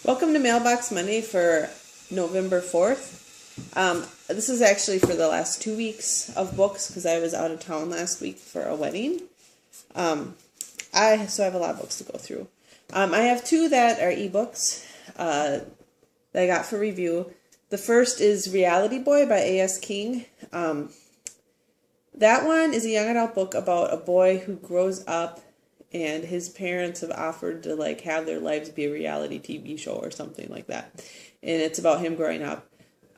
Welcome to Mailbox Monday for November 4th. This is actually for the last 2 weeks of books because I was out of town last week for a wedding. I have a lot of books to go through. I have two that are ebooks that I got for review. The first is Reality Boy by A.S. King. That one is a young adult book about a boy who grows up and his parents have offered to have their lives be a reality TV show or something like that. And it's about him growing up.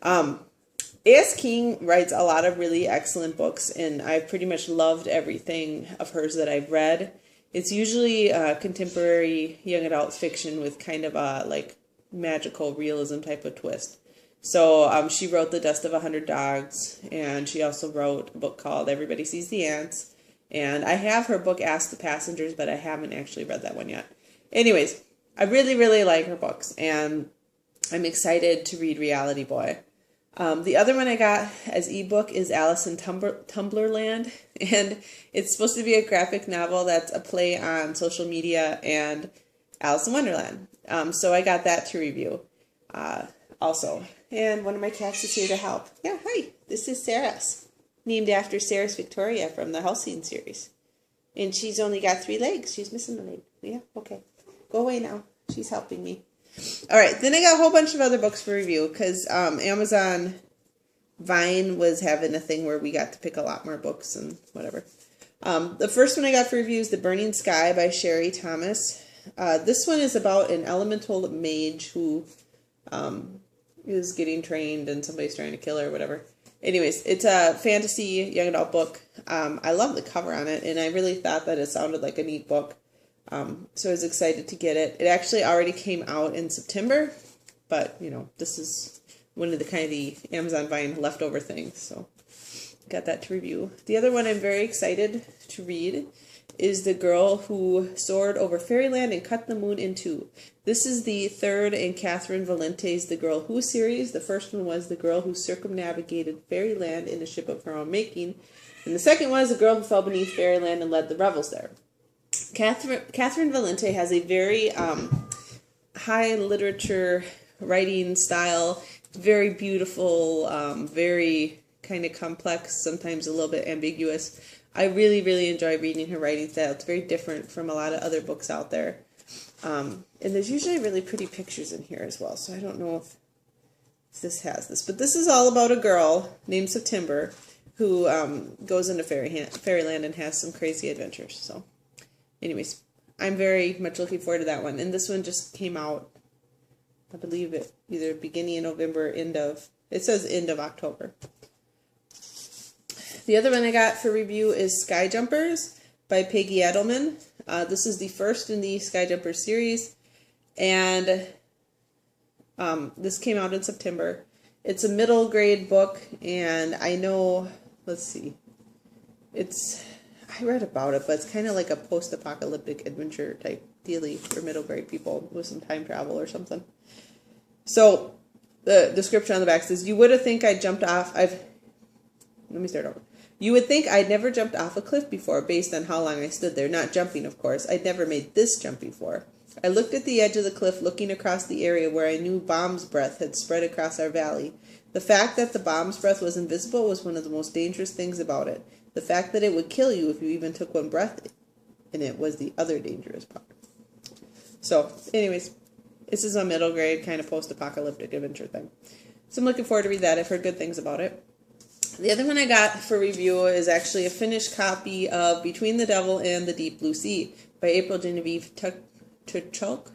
A.S. King writes a lot of really excellent books, and I've pretty much loved everything of hers that I've read. It's usually contemporary young adult fiction with kind of a magical realism type of twist. So she wrote The Dust of 100 Dogs, and she also wrote a book called Everybody Sees the Ants. And I have her book Ask the Passengers, but I haven't actually read that one yet. Anyways, I really, really like her books, and I'm excited to read Reality Boy. The other one I got as ebook is Alice in Tumblrland, and it's supposed to be a graphic novel that's a play on social media and Alice in Wonderland. So I got that to review also. And one of my cats is here to help. Yeah, hi. This is Sarah's. Named after Sarah's Victoria from the Halcyon series. And she's only got 3 legs. She's missing a leg. Yeah, okay. Go away now. She's helping me. Alright, then I got a whole bunch of other books for review because Amazon Vine was having a thing where we got to pick a lot more books and whatever. The first one I got for review is The Burning Sky by Sherry Thomas. This one is about an elemental mage who is getting trained and somebody's trying to kill her or whatever. Anyways, it's a fantasy young adult book. I love the cover on it, and I really thought that it sounded like a neat book. So I was excited to get it. It actually already came out in September, but, this is one of the Amazon Vine leftover things, so got that to review. The other one I'm very excited to read is The Girl Who Soared Over Fairyland and Cut the Moon in Two. This is the third in Catherine Valente's The Girl Who series. The first one was The Girl Who Circumnavigated Fairyland in a Ship of Her Own Making. And the second was The Girl Who Fell Beneath Fairyland and Led the Revels There. Catherine Valente has a very high literature writing style. Very beautiful, very kind of complex, sometimes a little bit ambiguous. I really, really enjoy reading her writing style. It's very different from a lot of other books out there. And there's usually really pretty pictures in here as well, so I don't know if this has this. But this is all about a girl named September who goes into fairyland and has some crazy adventures. So anyways, I'm very much looking forward to that one. And this one just came out, I believe it either beginning of November, it says end of October. The other one I got for review is Sky Jumpers by Peggy Edelman. This is the first in the Sky Jumpers series, and this came out in September. It's a middle grade book, and I know, I read about it, but it's kind of like a post-apocalyptic adventure type dealie for middle grade people with some time travel or something. So, the description on the back says, You would think I'd never jumped off a cliff before based on how long I stood there. Not jumping, of course. I'd never made this jump before. I looked at the edge of the cliff, looking across the area where I knew bomb's breath had spread across our valley. The fact that the bomb's breath was invisible was one of the most dangerous things about it. The fact that it would kill you if you even took one breath in it was the other dangerous part. So, anyways, this is a middle grade kind of post-apocalyptic adventure thing. So I'm looking forward to read that. I've heard good things about it. The other one I got for review is actually a finished copy of Between the Devil and the Deep Blue Sea by April Genevieve Tuchok.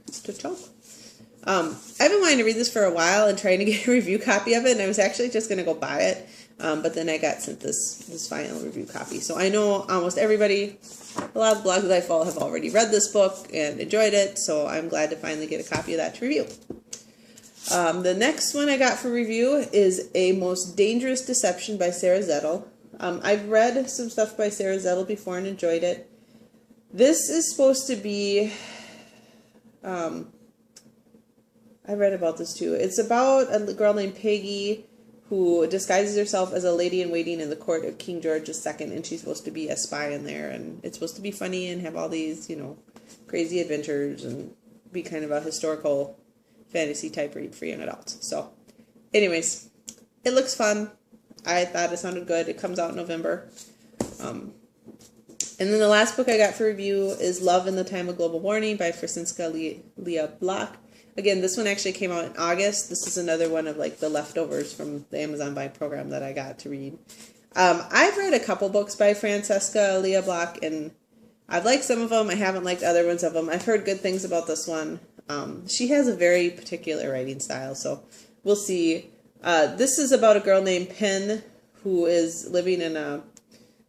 I've been wanting to read this for a while and trying to get a review copy of it, and I was actually just going to go buy it, but then I got sent this final review copy. So I know almost everybody, a lot of the blogs that I follow have already read this book and enjoyed it, so I'm glad to finally get a copy of that to review. The next one I got for review is A Most Dangerous Deception by Sarah Zettel. I've read some stuff by Sarah Zettel before and enjoyed it. This is supposed to be, I read about this too. It's about a girl named Peggy who disguises herself as a lady-in-waiting in the court of King George II, and she's supposed to be a spy in there, and it's supposed to be funny and have all these, crazy adventures and be kind of a historical fantasy type read for young adults. So, anyways, it looks fun. I thought it sounded good. It comes out in November. And then the last book I got for review is Love in the Time of Global Warming by Francisca Leah Block. Again, this one actually came out in August. This is another one of like the leftovers from the Amazon Buy program that I got to read. I've read a couple books by Francisca Leah Block, and I've liked some of them. I haven't liked other ones of them. I've heard good things about this one. She has a very particular writing style, so we'll see. This is about a girl named Penn who is living in a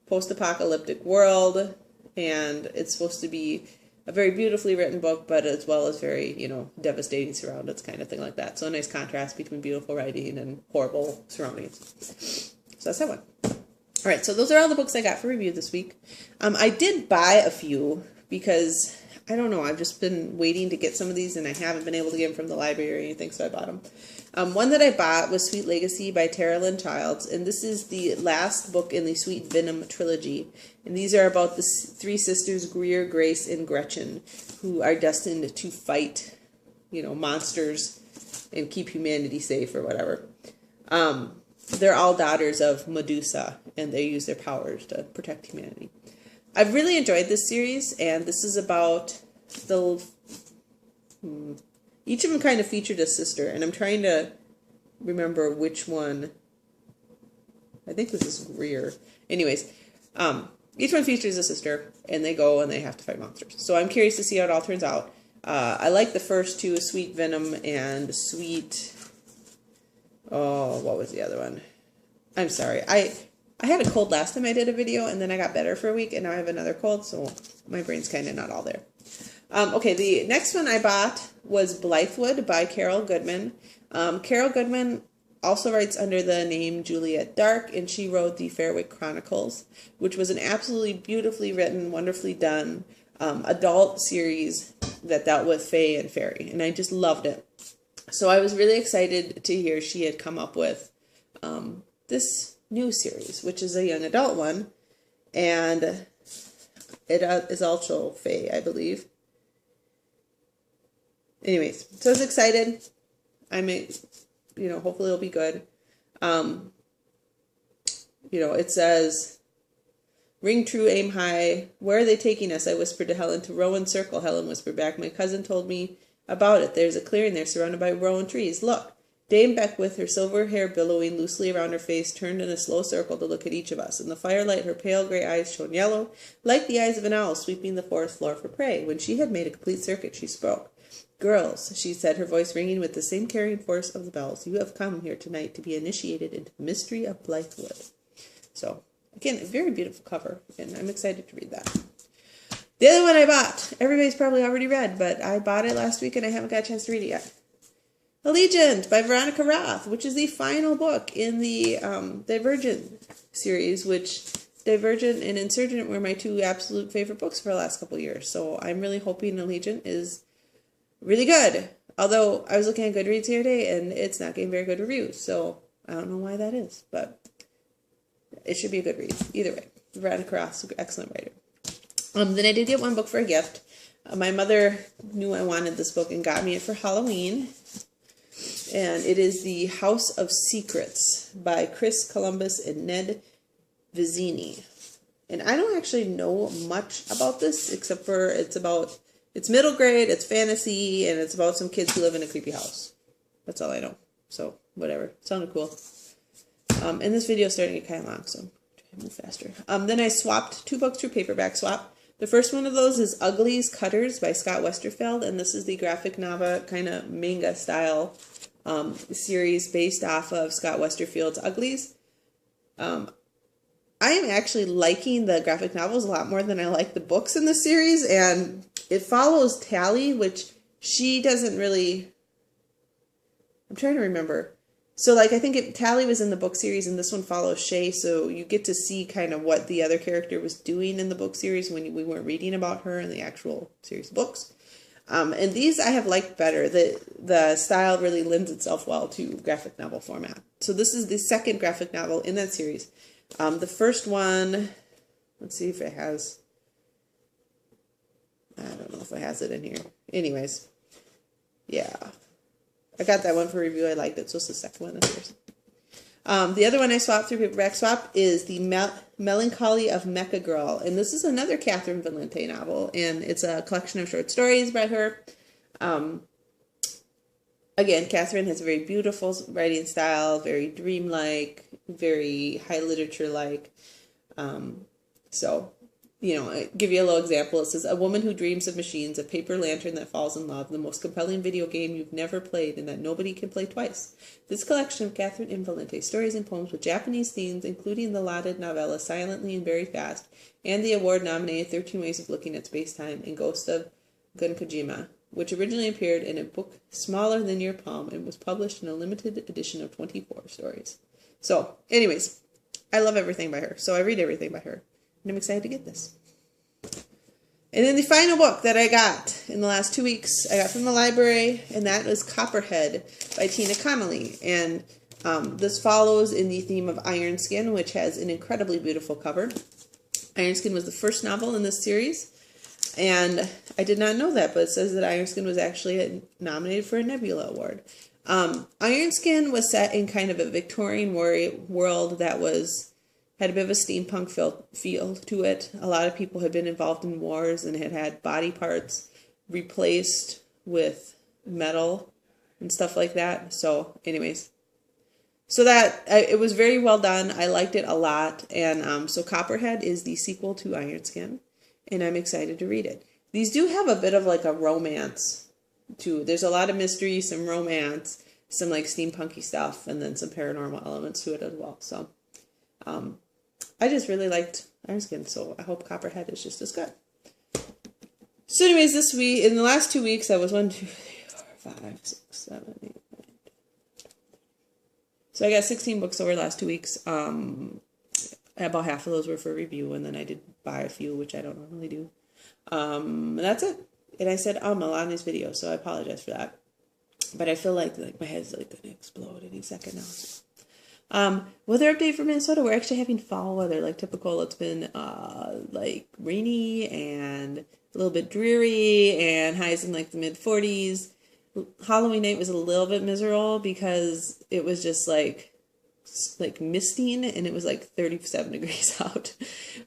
post-apocalyptic world, and it's supposed to be a very beautifully written book, but as well as very, devastating surroundings, kind of thing like that. So a nice contrast between beautiful writing and horrible surroundings. So that's that one. All right, so those are all the books I got for review this week. I did buy a few because, I don't know, I've just been waiting to get some of these, and I haven't been able to get them from the library or anything, so I bought them. One that I bought was Sweet Legacy by Tara Lynn Childs, and this is the last book in the Sweet Venom trilogy. And these are about the three sisters, Greer, Grace, and Gretchen, who are destined to fight, monsters and keep humanity safe or whatever. They're all daughters of Medusa, and they use their powers to protect humanity. I've really enjoyed this series, and this is about each of them kind of featured a sister, and I'm trying to remember which one. I think this is Greer. Anyways, each one features a sister, and they go and they have to fight monsters. So I'm curious to see how it all turns out. I like the first two, Sweet Venom and Sweet... Oh, what was the other one? I'm sorry. I had a cold last time I did a video, and then I got better for a week, and now I have another cold, so my brain's kind of not all there. Okay, the next one I bought was Blythewood by Carol Goodman. Carol Goodman also writes under the name Juliet Dark, and she wrote the Fairwick Chronicles, which was an absolutely beautifully written, wonderfully done adult series that dealt with fae and fairy, and I just loved it. So I was really excited to hear she had come up with this new series, which is a young adult one, and it is also fae, I believe. Anyways, so I was excited. I may, hopefully it'll be good. It says, "Ring true, aim high. Where are they taking us?" I whispered to Helen. "To Rowan Circle," Helen whispered back. "My cousin told me about it. There's a clearing there surrounded by rowan trees. Look." Dame Beck, with her silver hair billowing loosely around her face, turned in a slow circle to look at each of us. In the firelight, her pale gray eyes shone yellow, like the eyes of an owl sweeping the forest floor for prey. When she had made a complete circuit, she spoke. "Girls," she said, her voice ringing with the same carrying force of the bells, "you have come here tonight to be initiated into the mystery of Blythewood." So, again, a very beautiful cover, and I'm excited to read that. The other one I bought, everybody's probably already read, but I bought it last week and I haven't got a chance to read it yet. Allegiant by Veronica Roth, which is the final book in the Divergent series, which Divergent and Insurgent were my two absolute favorite books for the last couple of years. So I'm really hoping Allegiant is really good. Although I was looking at Goodreads the other day and it's not getting very good reviews. So I don't know why that is, but it should be a good read. Either way, Veronica Roth's an excellent writer. Then I did get one book for a gift. My mother knew I wanted this book and got me it for Halloween. And it is The House of Secrets by Chris Columbus and Ned Vizzini. And I don't actually know much about this, except for it's middle grade, it's fantasy, and it's about some kids who live in a creepy house. That's all I know. So, whatever. Sounded cool. And this video is starting to get kind of long, so I'm trying to move faster. Then I swapped 2 books through paperback swap. The first one of those is Uglies Cutters by Scott Westerfeld, and this is the graphic novel kind of manga style series based off of Scott Westerfeld's Uglies. I am actually liking the graphic novels a lot more than I like the books in the series, and it follows Tally, which she doesn't really... I'm trying to remember. So, I think Tally was in the book series, and this one follows Shay, so you get to see kind of what the other character was doing in the book series when we weren't reading about her in the actual series of books. And these I have liked better. The style really lends itself well to graphic novel format. So this is the second graphic novel in that series. The first one, let's see if it has... I don't know if it has it in here. Anyways, yeah. I got that one for review. I liked it, so it's the second one this year. The other one I swapped through Paperback Swap is The Melancholy of Mecha Girl. And this is another Catherine Valente novel. And it's a collection of short stories by her. Again, Catherine has a very beautiful writing style, very dreamlike, very high literature-like. So, you know, I'll give you a little example. It says, a woman who dreams of machines, a paper lantern that falls in love, the most compelling video game you've never played and that nobody can play twice. This collection of Catherine M. Valente stories and poems with Japanese themes, including the lauded novella Silently and Very Fast, and the award-nominated 13 Ways of Looking at Space-Time and Ghost of Gunkojima, which originally appeared in a book smaller than your palm and was published in a limited edition of 24 stories. So, anyways, I love everything by her, so I read everything by her. And I'm excited to get this. And then the final book that I got in the last 2 weeks, I got from the library, and that was Copperhead by Tina Connolly. And this follows in the theme of Iron Skin, which has an incredibly beautiful cover. Iron Skin was the first novel in this series, and I did not know that, but it says that Iron Skin was actually nominated for a Nebula Award. Iron Skin was set in kind of a Victorian world that had a bit of a steampunk feel to it. A lot of people had been involved in wars and had body parts replaced with metal and stuff like that. So anyways, so that it was very well done. I liked it a lot. And so Copperhead is the sequel to Iron Skin, and I'm excited to read it. These do have a bit of like a romance too. There's a lot of mystery, some romance, some like steampunky stuff, and then some paranormal elements to it as well. So I just really liked Iron Skin, so I hope Copperhead is just as good. So anyways, this week, in the last 2 weeks, I was 1, 2, 3, 4, 5, 6, 7, 8, 9. So I got 16 books over the last 2 weeks. About half of those were for review, and then I did buy a few, which I don't normally do. And that's it. And I said a lot in these videos, so I apologize for that. But I feel like my head's like going to explode any second now. Weather update for Minnesota. We're actually having fall weather, like typical. It's been like rainy and a little bit dreary, and highs in like the mid 40s. Halloween night was a little bit miserable because it was just like misting, and it was like 37 degrees out,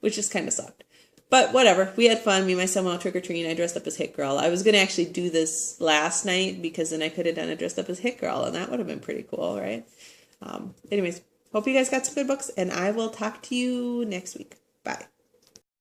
which just kind of sucked. But whatever, we had fun. Me and my son went out trick-or-treating. I dressed up as Hit Girl. I was going to actually do this last night because then I could have done it dressed up as Hit Girl, and that would have been pretty cool, right? Anyways, hope you guys got some good books, and I will talk to you next week. Bye.